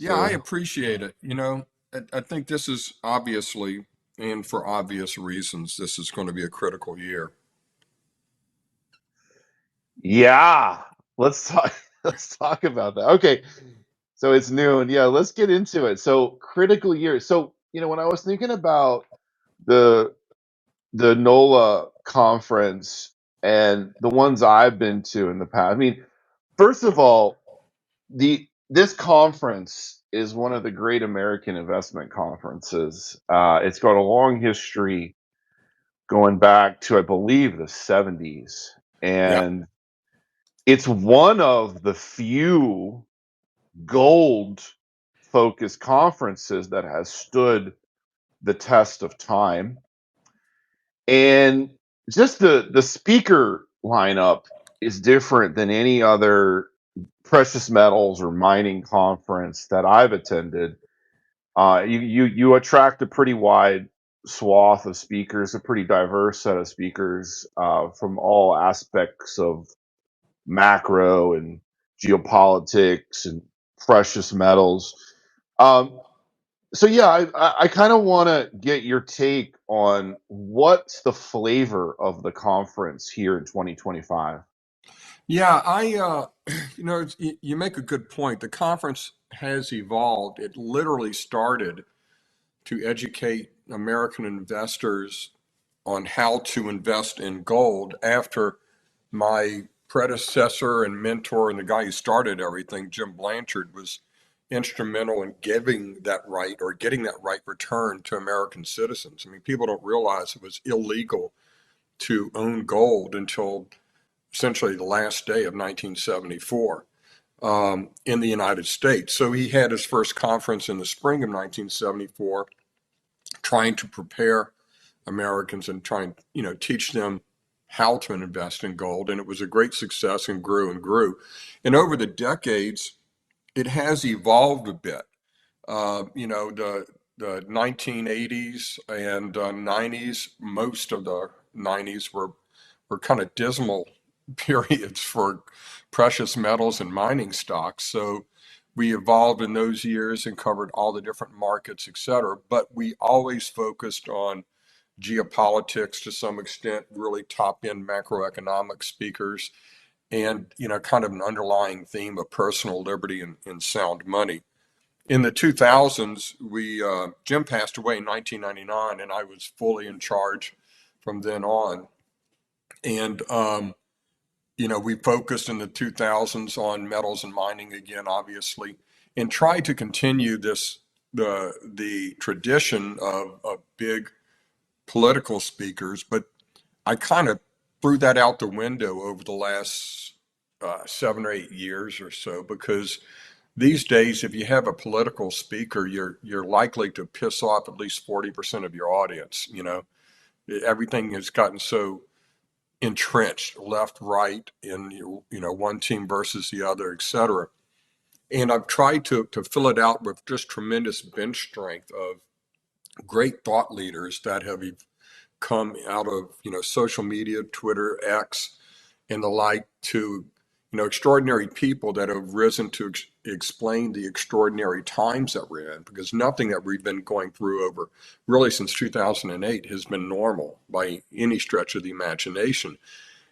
Yeah, I So appreciate it. I think this is obviously, and for obvious reasons, this is going to be a critical year. yeah, let's talk. Let's talk about that. Okay, so it's noon. Yeah, let's get into it. So critical year. So when I was thinking about the the NOLA conference and the ones I've been to in the past. I mean, first of all, the this conference is one of the great American investment conferences. It's got a long history going back to, I believe, the 70s, Yeah. and it's one of the few gold focused conferences that has stood the test of time. And just the speaker lineup is different than any other precious metals or mining conference that I've attended. You attract a pretty wide swath of speakers, a pretty diverse set of speakers from all aspects of macro and geopolitics and precious metals. Um, so yeah, I kind of want to get your take on what's the flavor of the conference here in 2025. Yeah, you make a good point. The conference has evolved. It literally started to educate American investors on how to invest in gold after my predecessor and mentor and the guy who started everything, Jim Blanchard, was instrumental in giving that right or getting that right return to American citizens. I mean, people don't realize it was illegal to own gold until essentially the last day of 1974 in the United States. So he had his first conference in the spring of 1974, trying to prepare Americans and trying, teach them how to invest in gold. And it was a great success and grew and grew. And over the decades, it has evolved a bit. The 1980s and 90s, most of the 90s were kind of dismal periods for precious metals and mining stocks. So we evolved in those years and covered all the different markets, et cetera. But we always focused on geopolitics to some extent, really top end macroeconomic speakers, and kind of an underlying theme of personal liberty and sound money. In the 2000s, we Jim passed away in 1999, and I was fully in charge from then on. And we focused in the 2000s on metals and mining again, obviously, and tried to continue the tradition of big political speakers. But I kind of threw that out the window over the last 7 or 8 years or so because these days, if you have a political speaker, you're likely to piss off at least 40% of your audience. Everything has gotten so entrenched, left, right, in one team versus the other, et cetera. And I've tried to fill it out with just tremendous bench strength of great thought leaders that have come out of social media, Twitter, X, and the like, to extraordinary people that have risen to explain the extraordinary times that we're in, because nothing that we've been going through over really since 2008 has been normal by any stretch of the imagination,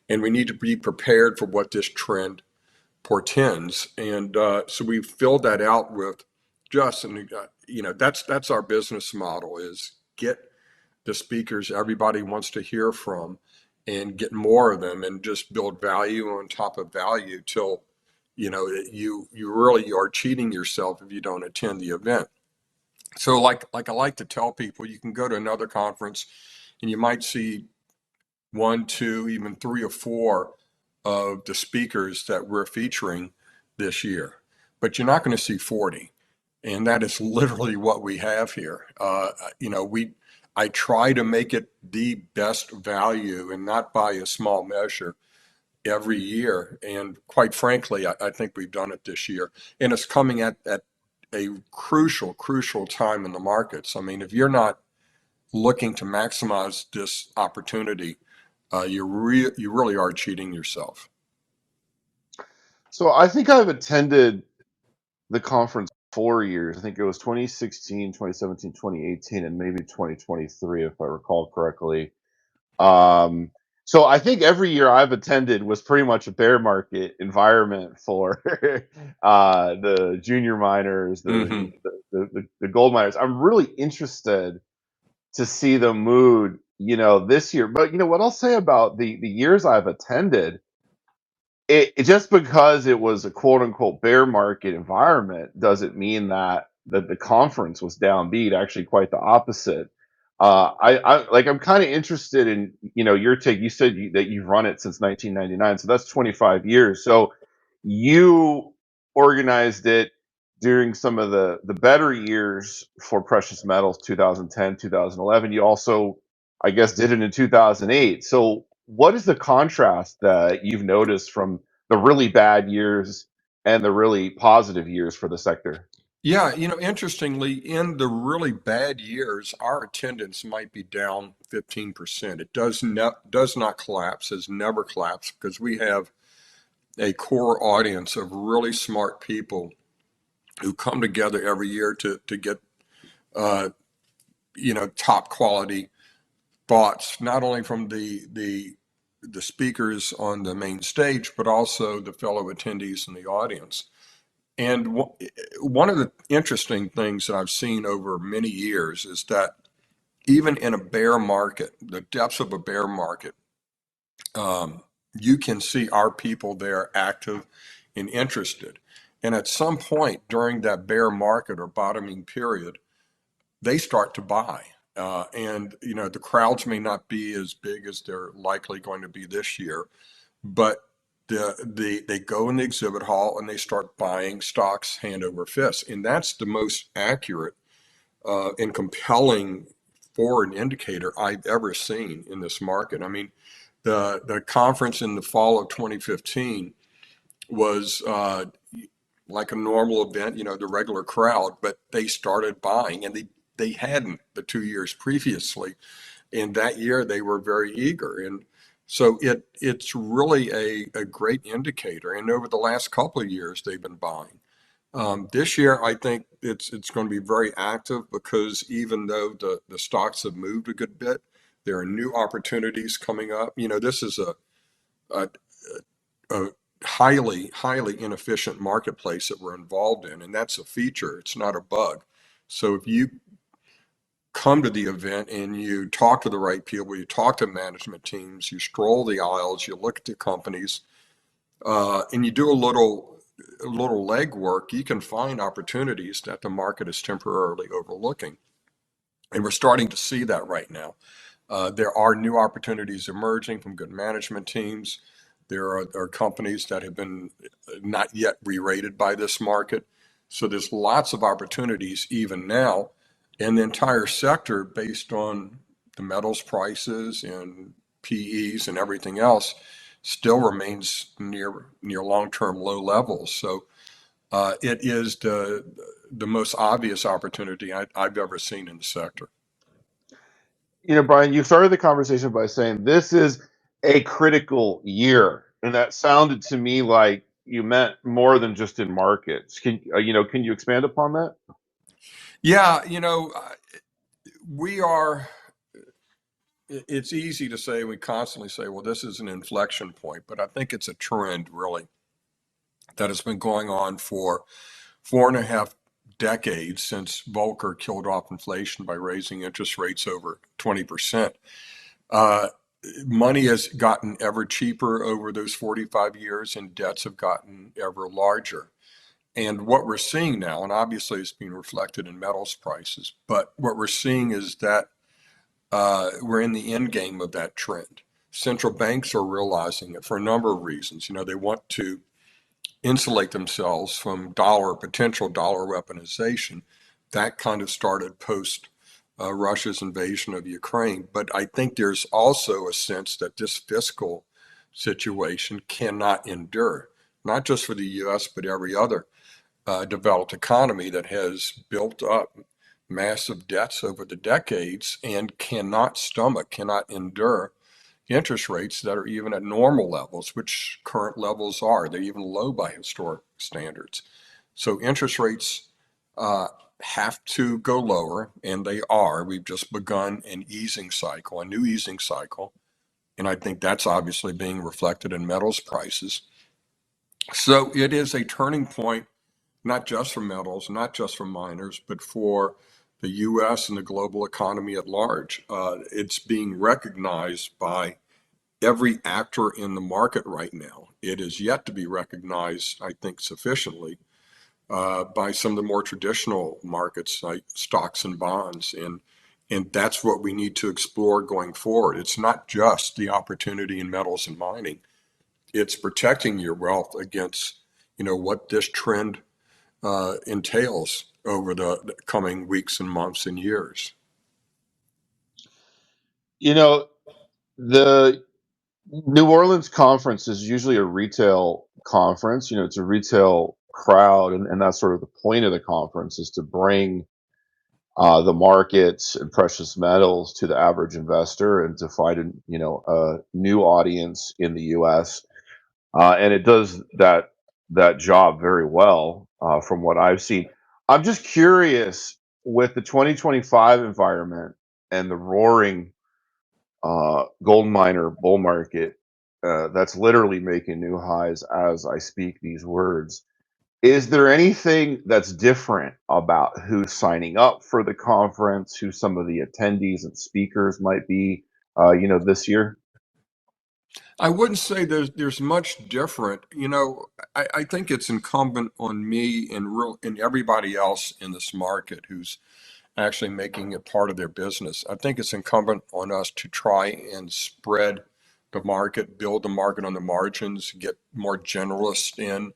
and we need to be prepared for what this trend portends. And so we've filled that out with just, and that's our business model, is get the speakers everybody wants to hear from and get more of them and just build value on top of value till you really are cheating yourself if you don't attend the event. So like I like to tell people, you can go to another conference and you might see one, two, even three or four of the speakers that we're featuring this year, but you're not going to see 40. And that is literally what we have here. I try to make it the best value and not by a small measure every year. And quite frankly, I think we've done it this year. And it's coming at a crucial time in the markets. I mean, if you're not looking to maximize this opportunity, you really are cheating yourself. So I think I've attended the conference 4 years. I think it was 2016, 2017, 2018, and maybe 2023, if I recall correctly. Um, so I think every year I've attended was pretty much a bear market environment for the junior miners, Hmm. the gold miners. I'm really interested to see the mood, this year. But what I'll say about the years I've attended, it just because it was a quote unquote bear market environment doesn't mean that the conference was downbeat. Actually, quite the opposite. I'm kind of interested in your take. You said that you've run it since 1999, so that's 25 years. So you organized it during some of the better years for precious metals, 2010, 2011. You also, I guess, did it in 2008. So what is the contrast that you've noticed from the really bad years and the really positive years for the sector? Yeah, interestingly, in the really bad years, our attendance might be down 15%. It does not collapse, has never collapsed because we have a core audience of really smart people who come together every year to get uh, top quality thoughts, not only from the speakers on the main stage, but also the fellow attendees in the audience. And one of the interesting things that I've seen over many years is that even in a bear market, the depths of a bear market, you can see our people there active and interested. And at some point during that bear market or bottoming period, they start to buy. And the crowds may not be as big as they're likely going to be this year, but they go in the exhibit hall and they start buying stocks hand over fist, and that's the most accurate and compelling forward indicator I've ever seen in this market. I mean, the conference in the fall of 2015 was like a normal event, the regular crowd, but they started buying, and they hadn't the 2 years previously. And that year they were very eager. And so it's really a great indicator. And over the last couple of years, they've been buying. This year, I think it's going to be very active because even though the stocks have moved a good bit, there are new opportunities coming up. This is a, a highly inefficient marketplace that we're involved in, and that's a feature. It's not a bug. So if you come to the event and you talk to the right people, you talk to management teams, you stroll the aisles, you look at the companies, and you do a little legwork, you can find opportunities that the market is temporarily overlooking. And we're starting to see that right now. There are new opportunities emerging from good management teams. There are companies that have been not yet re-rated by this market. So there's lots of opportunities even now. And the entire sector, based on the metals prices and PEs and everything else, still remains near long-term low levels. So it is the most obvious opportunity I've ever seen in the sector. Brian, you started the conversation by saying this is a critical year, and that sounded to me like you meant more than just in markets. Can you expand upon that? Yeah, we are, it's easy to say, we constantly say, well, this is an inflection point, but I think it's a trend really that has been going on for 4.5 decades since Volcker killed off inflation by raising interest rates over 20%. Uh, Money has gotten ever cheaper over those 45 years, and debts have gotten ever larger. And what we're seeing now, and obviously it's being reflected in metals prices, but what we're seeing is that we're in the end game of that trend. Central banks are realizing it for a number of reasons. They want to insulate themselves from potential dollar weaponization. That kind of started post Russia's invasion of Ukraine. But I think there's also a sense that this fiscal situation cannot endure, not just for the US, but every other developed economy that has built up massive debts over the decades and cannot endure interest rates that are even at normal levels, which current levels are. They're even low by historic standards. So interest rates uh, have to go lower, and they are. We've just begun an easing cycle, a new easing cycle, and I think that's obviously being reflected in metals prices. So it is a turning point, not just for metals, not just for miners, but for the U.S. and the global economy at large. It's being recognized by every actor in the market right now. It is yet to be recognized, I think, sufficiently by some of the more traditional markets like stocks and bonds. And that's what we need to explore going forward. It's not just the opportunity in metals and mining. It's protecting your wealth against, what this trend entails over the coming weeks and months and years. You know, the New Orleans conference is usually a retail conference. It's a retail crowd, and that's sort of the point of the conference is to bring the markets and precious metals to the average investor and to find a new audience in the U.S. And it does that job very well from what I've seen. I'm just curious with the 2025 environment and the roaring gold miner bull market that's literally making new highs as I speak these words. Is there anything that's different about who's signing up for the conference, who some of the attendees and speakers might be, this year? I wouldn't say there's much different. I think it's incumbent on me and everybody else in this market who's actually making it part of their business. I think it's incumbent on us to try and spread the market, build the market on the margins, get more generalists in.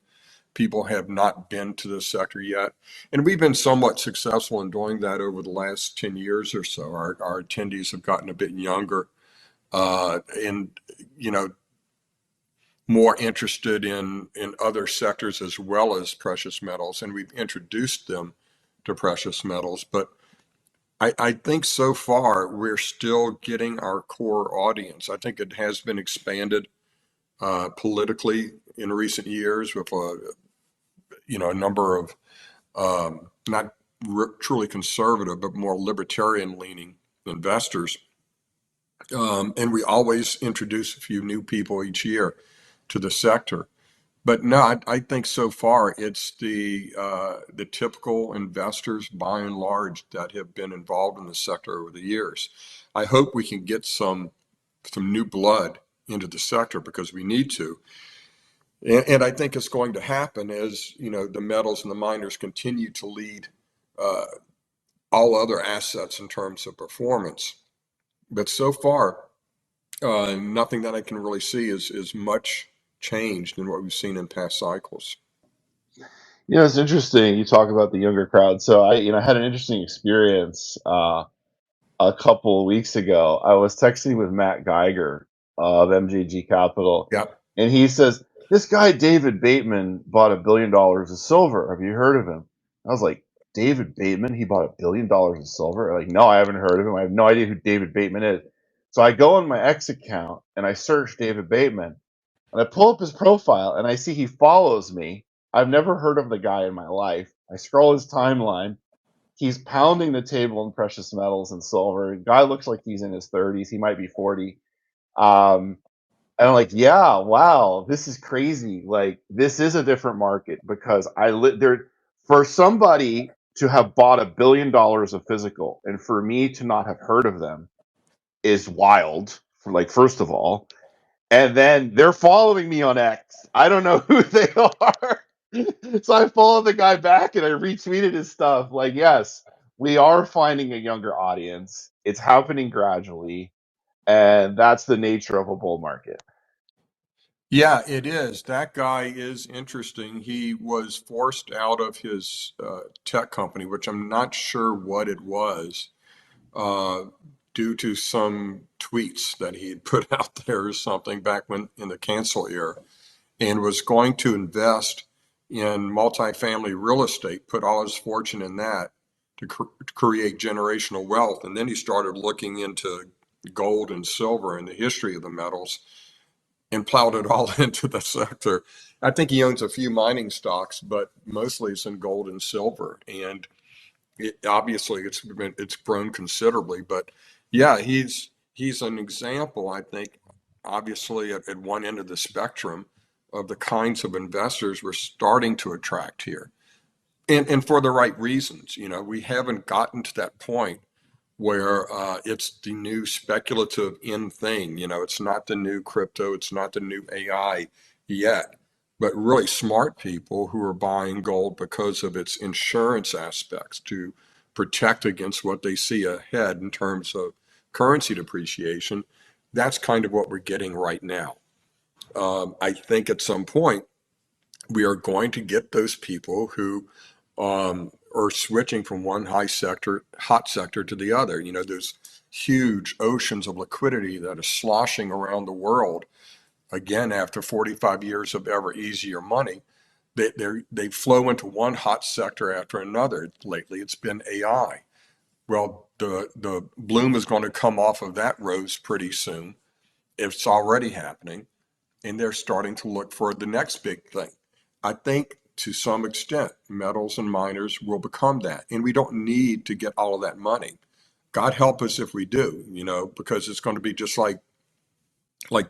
People have not been to the sector yet. And we've been somewhat successful in doing that over the last 10 years or so. Our attendees have gotten a bit younger and, more interested in other sectors as well as precious metals. And we've introduced them to precious metals. But I think so far we're still getting our core audience. I think it has been expanded politically in recent years with a number of not truly conservative, but more libertarian leaning investors. And we always introduce a few new people each year to the sector. But no, I think so far it's the typical investors by and large that have been involved in the sector over the years. I hope we can get some new blood into the sector because we need to. And I think it's going to happen as the metals and the miners continue to lead uh, all other assets in terms of performance. But so far, nothing that I can really see is much changed in what we've seen in past cycles. It's interesting you talk about the younger crowd. So I had an interesting experience a couple of weeks ago. I was texting with Matt Geiger of MJG Capital, Yep. and he says, "This guy, David Bateman, bought $1 billion of silver. Have you heard of him?" I was like, "David Bateman? He bought $1 billion of silver?" Like, no, I haven't heard of him. I have no idea who David Bateman is. So I go on my X account and I search David Bateman and I pull up his profile and I see he follows me. I've never heard of the guy in my life. I scroll his timeline. He's pounding the table in precious metals and silver. The guy looks like he's in his 30s. He might be 40. Um, and I'm like, yeah, wow, this is crazy. Like, this is a different market because there for somebody to have bought $1 billion of physical and for me to not have heard of them is wild. For like, first of all, and then they're following me on X. I don't know who they are. So I followed the guy back and I retweeted his stuff. Like, yes, we are finding a younger audience. It's happening gradually. And that's the nature of a bull market. Yeah, it is. That guy is interesting. He was forced out of his tech company, which I'm not sure what it was, uh, due to some tweets that he had put out there or something back when in the cancel era, and was going to invest in multifamily real estate, put all his fortune in that to create generational wealth. And then he started looking into gold and silver and the history of the metals and plowed it all into the sector. I think he owns a few mining stocks, but mostly it's in gold and silver. And obviously it's grown considerably. But yeah, he's an example, I think, obviously at one end of the spectrum of the kinds of investors we're starting to attract here. And for the right reasons. We haven't gotten to that point where it's the new speculative in thing. It's not the new crypto, it's not the new AI yet, but really smart people who are buying gold because of its insurance aspects to protect against what they see ahead in terms of currency depreciation. That's kind of what we're getting right now. I think at some point we are going to get those people who are switching from one hot sector to the other. Those huge oceans of liquidity that are sloshing around the world, again, after 45 years of ever easier money, they flow into one hot sector after another. Lately, it's been AI. Well, the bloom is going to come off of that rose pretty soon. It's already happening, and they're starting to look for the next big thing. I think to some extent, metals and miners will become that. And we don't need to get all of that money. God help us if we do, because it's going to be just like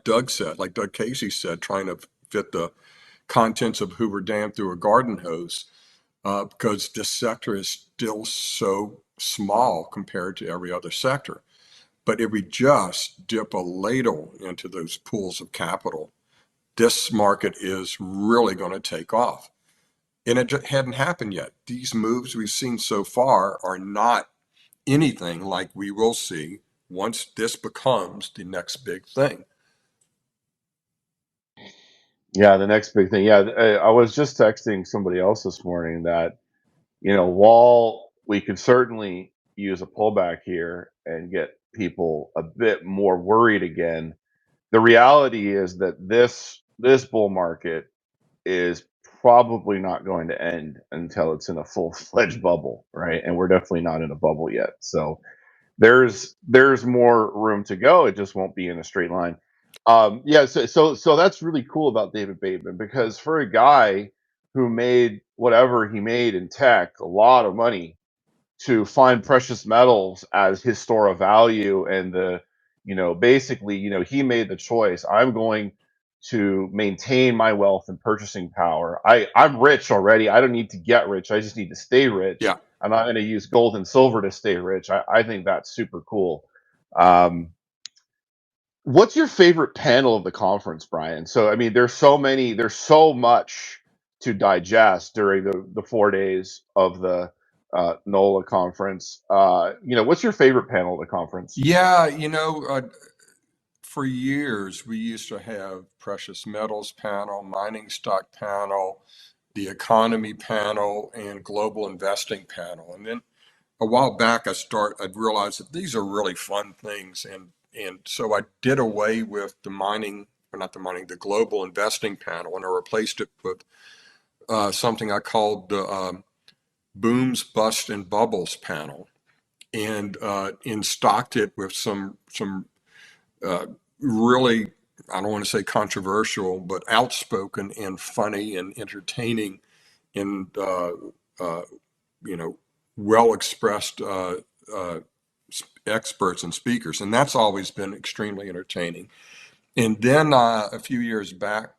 Doug said, like Doug Casey said, trying to fit the contents of Hoover Dam through a garden hose, because this sector is still so small compared to every other sector. But if we just dip a ladle into those pools of capital, this market is really going to take off. And it hadn't happened yet. These moves we've seen so far are not anything like we will see once this becomes the next big thing. Yeah, the next big thing. Yeah, I was just texting somebody else this morning that, while we could certainly use a pullback here and get people a bit more worried again, the reality is that this bull market is probably not going to end until it's in a full-fledged bubble, right? And we're definitely not in a bubble yet. So there's more room to go. It just won't be in a straight line. Yeah, so that's really cool about David Bateman, because for a guy who made whatever he made in tech, a lot of money, to find precious metals as his store of value, and basically, he made the choice. I'm going to maintain my wealth and purchasing power. I'm rich already. I don't need to get rich. I just need to stay rich. Yeah. I'm not going to use gold and silver to stay rich. I think that's super cool. Um, what's your favorite panel of the conference, Brian? So, I mean, there's so much to digest during the 4 days of the NOLA conference. What's your favorite panel of the conference? Yeah, for years we used to have precious metals panel, mining stock panel, the economy panel, and global investing panel. And then a while back I'd realized that these are really fun things, and so I did away with the mining, or not the mining, the global investing panel, and I replaced it with something I called the booms, bust, and bubbles panel, and stocked it with some uh, really, I don't want to say controversial, but outspoken and funny and entertaining and uh, you know well expressed uh, experts and speakers, and that's always been extremely entertaining. And then a few years back,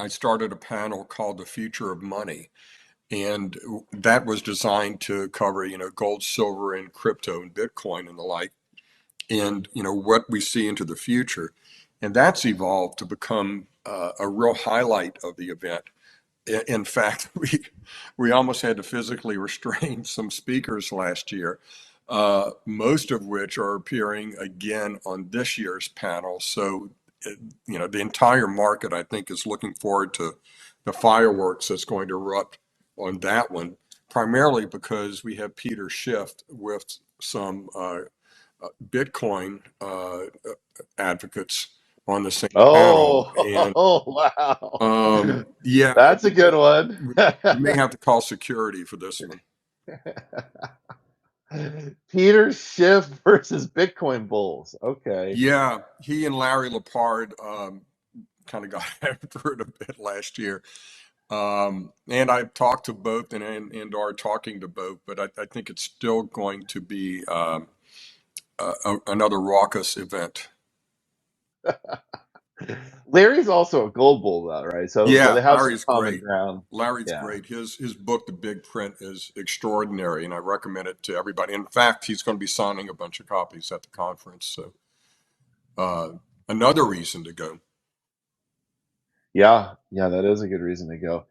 I started a panel called "The Future of Money," and that was designed to cover gold, silver, and crypto and Bitcoin and the like, and what we see into the future. And that's evolved to become a real highlight of the event. In fact, we almost had to physically restrain some speakers last year, most of which are appearing again on this year's panel. So, the entire market, I think, is looking forward to the fireworks that's going to erupt on that one, primarily because we have Peter Schiff with some Bitcoin advocates on the same panel. And Oh, wow. yeah, That's a good one. we may have to call security for this one. Peter Schiff versus Bitcoin bulls. Okay. Yeah, he and Larry Lepard kind of got after it a bit last year. And I've talked to both and are talking to both, but I think it's still going to be another raucous event. Larry's also a gold bull, though, right? So Yeah, they have some Larry's common great. ground. Larry's Yeah. great. His book, The Big Print, is extraordinary, and I recommend it to everybody. In fact, he's going to be signing a bunch of copies at the conference. So uh, another reason to go. Yeah, yeah, that is a good reason to go.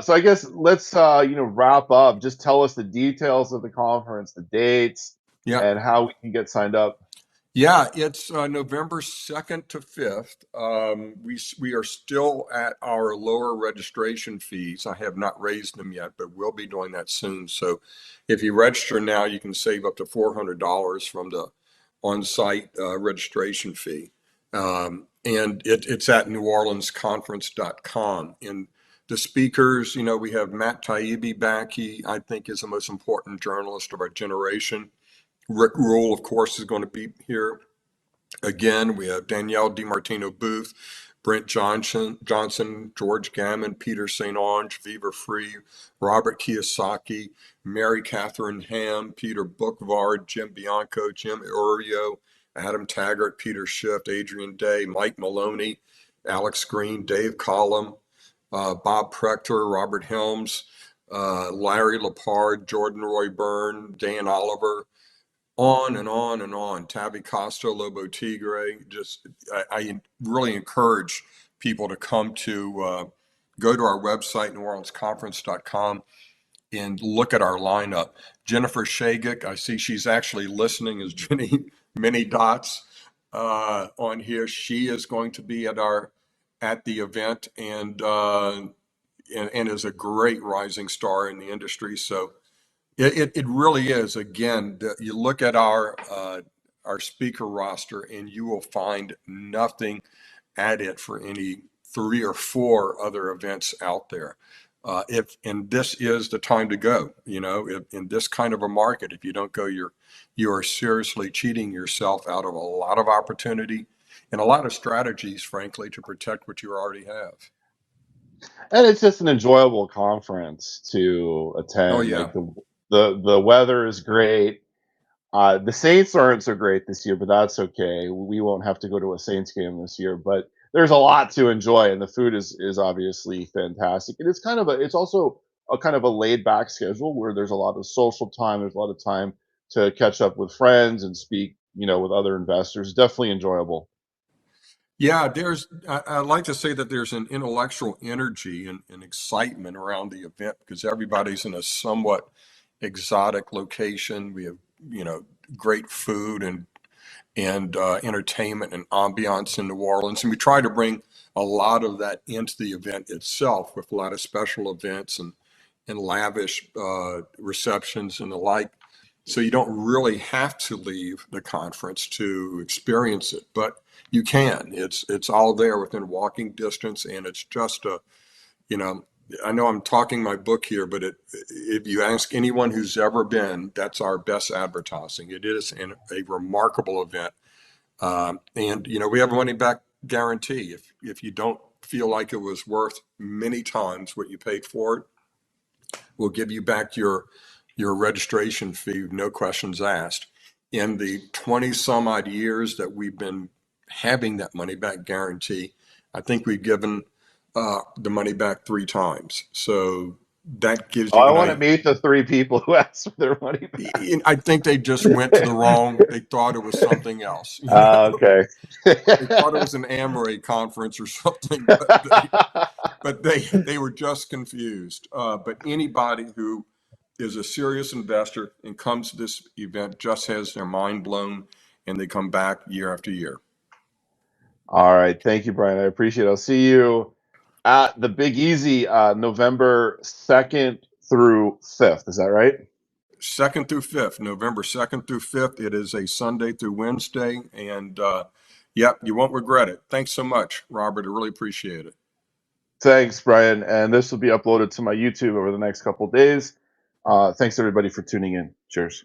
So I guess let's wrap up. Just tell us the details of the conference, the dates, Yeah. and how we can get signed up. Yeah, it's November 2nd to 5th. We are still at our lower registration fees. I have not raised them yet, but we'll be doing that soon. So if you register now, you can save up to $400 from the on-site registration fee. And it's at neworleansconference.com. And the speakers, we have Matt Taibbi back. He, I think, is the most important journalist of our generation. Rick Rule, of course, is going to be here again. We have Danielle DiMartino Booth, Brent Johnson, George Gammon, Peter St. Onge, Viva Free, Robert Kiyosaki, Mary Catherine Ham, Peter Bookvard, Jim Bianco, Jim Urio, Adam Taggart, Peter Schiff, Adrian Day, Mike Maloney, Alex Green, Dave Collum, Bob Prechter, Robert Helms, Larry Lepard, Jordan Roy Byrne, Dan Oliver, on and on and on. Tabby Costa, Lobo Tigre. Just, I really encourage people to go to our website, neworleansconference.com, and look at our lineup. Jennifer Shagik, I see she's actually listening as Jenny Many Dots on here. She is going to be at the event and is a great rising star in the industry. So it really is. Again, you look at our speaker roster, and you will find nothing at it for any three or four other events out there. If and this is the time to go. In this kind of a market, if you don't go, you are seriously cheating yourself out of a lot of opportunity and a lot of strategies, frankly, to protect what you already have. And it's just an enjoyable conference to Oh attend. yeah. Like the weather is great. The Saints aren't so great this year, but that's okay. We won't have to go to a Saints game this year. But there's a lot to enjoy, and the food is obviously fantastic. And it's also a kind of a laid back schedule where there's a lot of social time. There's a lot of time to catch up with friends and speak, with other investors. Definitely enjoyable. Yeah, I like to say that there's an intellectual energy and excitement around the event because everybody's in a somewhat exotic location. We have, great food and entertainment and ambiance in New Orleans. And we try to bring a lot of that into the event itself with a lot of special events and lavish receptions and the like. So you don't really have to leave the conference to experience it, but you can. It's all there within walking distance, and it's just you know, I know I'm talking my book here, but if you ask anyone who's ever been, that's our best advertising. It is a remarkable event, and we have a money back guarantee. If you don't feel like it was worth many times what you paid for it, we'll give you back your registration fee, no questions asked. In the 20 some odd years that we've been having that money back guarantee, I think we've given the money back three times. So that gives Oh, you I an want to idea. meet the three people who asked for their money I think they just went to the wrong, they thought it was something else. Okay. They thought it was an Amway conference or something, but they were just confused. But anybody who is a serious investor and comes to this event just has their mind blown, and they come back year after year. All right. Thank you, Brian. I appreciate it. I'll see you at the Big Easy November 2nd through 5th. Is that right? Second through fifth, November 2nd through 5th. It is a Sunday through Wednesday, and yep, you won't regret it. Thanks so much, Robert. I really appreciate it. Thanks, Brian. And this will be uploaded to my YouTube over the next couple days. Thanks, everybody, for tuning in. Cheers.